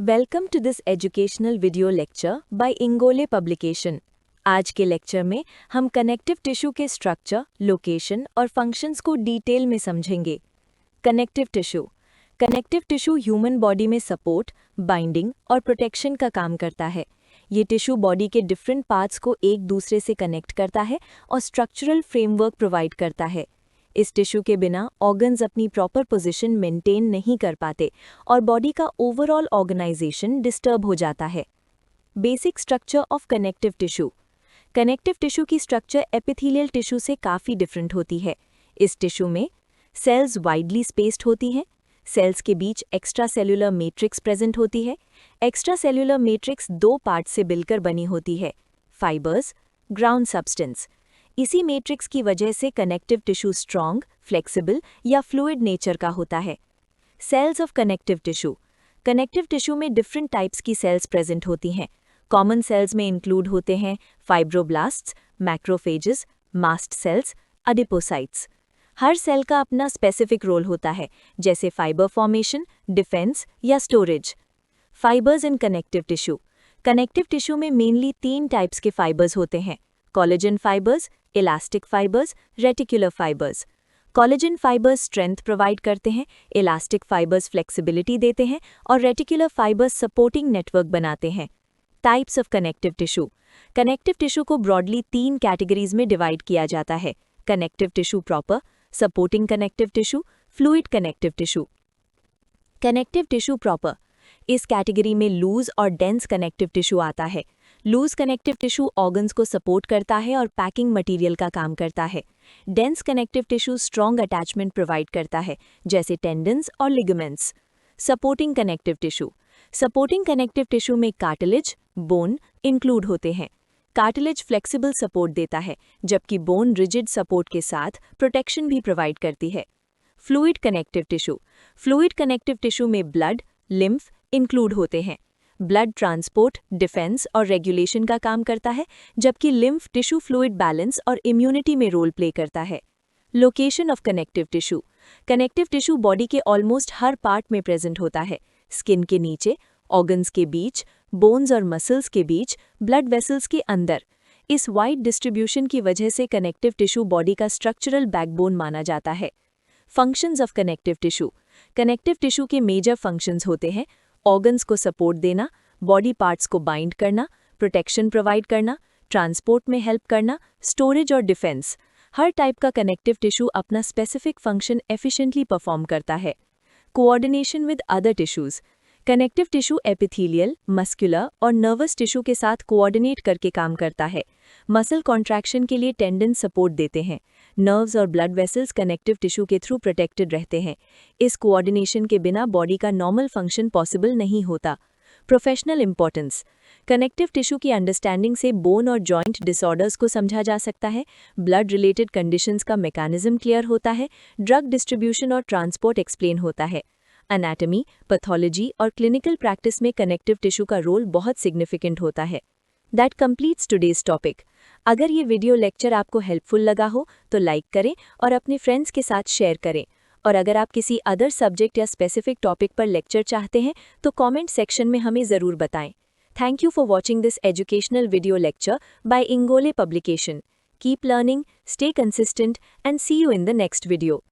Welcome to this educational video lecture by Ingole publication. आज के lecture में हम कनेक्टिव टिश्यू के स्ट्रक्चर, लोकेशन और फंक्शंस को डिटेल में समझेंगे। कनेक्टिव टिश्यू ह्यूमन बॉडी में सपोर्ट, बाइंडिंग और प्रोटेक्शन का काम करता है। ये टिश्यू बॉडी के डिफरेंट पार्ट्स को एक दूसरे से कनेक्ट करता है और स्ट्रक्चरल फ्रेमवर्क प्रोवाइड करता है। इस टिश्यू के बिना ऑर्गन्स अपनी प्रॉपर पोजीशन मेंटेन नहीं कर पाते और बॉडी का ओवरऑल ऑर्गेनाइजेशन डिस्टर्ब हो जाता है। Basic structure of connective tissue की स्ट्रक्चर एपिथेलियल टिश्यू से काफ़ी डिफरेंट होती है। इस टिश्यू में सेल्स वाइडली स्पेस्ड होती हैं। सेल्स के बीच एक्स्ट्रा सेल्यूलर मैट्रिक्स प्रेजेंट होती है। एक्स्ट्रा सेल्यूलर मैट्रिक्स दो पार्ट से मिलकर बनी होती है, फाइबर्स, ग्राउंड सब्सटेंस। इसी मैट्रिक्स की वजह से कनेक्टिव टिश्यू स्ट्रॉन्ग, फ्लेक्सिबल या फ्लूइड नेचर का होता है। सेल्स ऑफ कनेक्टिव टिश्यू में डिफरेंट टाइप्स की सेल्स प्रेजेंट होती हैं। कॉमन सेल्स में इंक्लूड होते हैं fibroblasts, macrophages, mast cells, adipocytes. हर सेल का अपना स्पेसिफिक रोल होता है, जैसे फाइबर फॉर्मेशन, डिफेंस या storage. Fibres in connective tissue में मेनली 3 टाइप्स के फाइबर्स होते हैं: collagen fibres, elastic fibres, reticular fibres. Collagen fibres strength provide करते हैं, इलास्टिक फाइबर्स फ्लेक्सिबिलिटी देते हैं और रेटिकुलर फाइबर्स सपोर्टिंग नेटवर्क बनाते हैं। टाइप्स ऑफ कनेक्टिव टिश्यू को ब्रॉडली 3 कैटेगरीज में डिवाइड किया जाता है: connective tissue proper, supporting connective tissue, fluid connective tissue. Connective tissue proper, इस कैटेगरी में लूज और डेंस कनेक्टिव टिश्यू आता है। लूज कनेक्टिव टिश्यू ऑर्गन्स को सपोर्ट करता है और पैकिंग मटेरियल का काम करता है। Dense connective tissue strong attachment provide करता है, जैसे टेंडन्स और लिगामेंट्स। सपोर्टिंग कनेक्टिव टिश्यू में कार्टिलेज, बोन इंक्लूड होते हैं। कार्टिलेज फ्लेक्सिबल सपोर्ट देता है, जबकि बोन रिजिड सपोर्ट के साथ प्रोटेक्शन भी प्रोवाइड करती है। फ्लूइड कनेक्टिव टिश्यू में ब्लड, लिम्फ इंक्लूड होते हैं। ब्लड ट्रांसपोर्ट, डिफेंस और रेगुलेशन का काम करता है, जबकि लिम्फ टिश्यू फ्लूइड बैलेंस और इम्यूनिटी में रोल प्ले करता है। Location of connective tissue body के ऑलमोस्ट हर पार्ट में प्रेजेंट होता है। स्किन के नीचे, ऑर्गन्स के बीच, बोन्स और मसल्स के बीच, ब्लड वेसल्स के अंदर। इस वाइड डिस्ट्रीब्यूशन की वजह से कनेक्टिव टिश्यू बॉडी का स्ट्रक्चरल बैकबोन माना जाता है। फंक्शंस ऑफ कनेक्टिव टिश्यू के मेजर फंक्शंस होते हैं: ऑर्गन्स को सपोर्ट देना, बॉडी पार्ट्स को बाइंड करना, प्रोटेक्शन प्रोवाइड करना, ट्रांसपोर्ट में हेल्प करना, स्टोरेज और डिफेंस। हर टाइप का कनेक्टिव टिश्यू अपना स्पेसिफिक फंक्शन एफिशिएंटली परफॉर्म करता है। Coordination with other tissues, connective tissue epithelial, muscular और नर्वस टिश्यू के साथ कोऑर्डिनेट करके काम करता है। मसल कॉन्ट्रैक्शन के लिए टेंडन सपोर्ट देते हैं। नर्व्स और ब्लड वेसल्स कनेक्टिव टिश्यू के थ्रू प्रोटेक्टेड रहते हैं। इस कोऑर्डिनेशन के बिना बॉडी का नॉर्मल फंक्शन पॉसिबल नहीं होता। प्रोफेशनल इंपॉर्टेंस, कनेक्टिव टिश्यू की अंडरस्टैंडिंग से बोन और जॉइंट डिसऑर्डर्स को समझा जा सकता है, ब्लड रिलेटेड कंडीशंस का मैकेनिज्म क्लियर होता है, ड्रग डिस्ट्रीब्यूशन और ट्रांसपोर्ट एक्सप्लेन होता है। एनाटॉमी, पैथोलॉजी और क्लिनिकल प्रैक्टिस में कनेक्टिव टिश्यू का रोल बहुत सिग्निफिकेंट होता है। That completes today's topic. अगर ये वीडियो लेक्चर आपको हेल्पफुल लगा हो तो लाइक करें और अपने फ्रेंड्स के साथ शेयर करें। और अगर आप किसी अदर सब्जेक्ट या स्पेसिफिक टॉपिक पर लेक्चर चाहते हैं तो कमेंट सेक्शन में हमें ज़रूर बताएं। Thank you for watching this educational video lecture by Ingole publication. Keep learning, stay consistent and see you in the next video.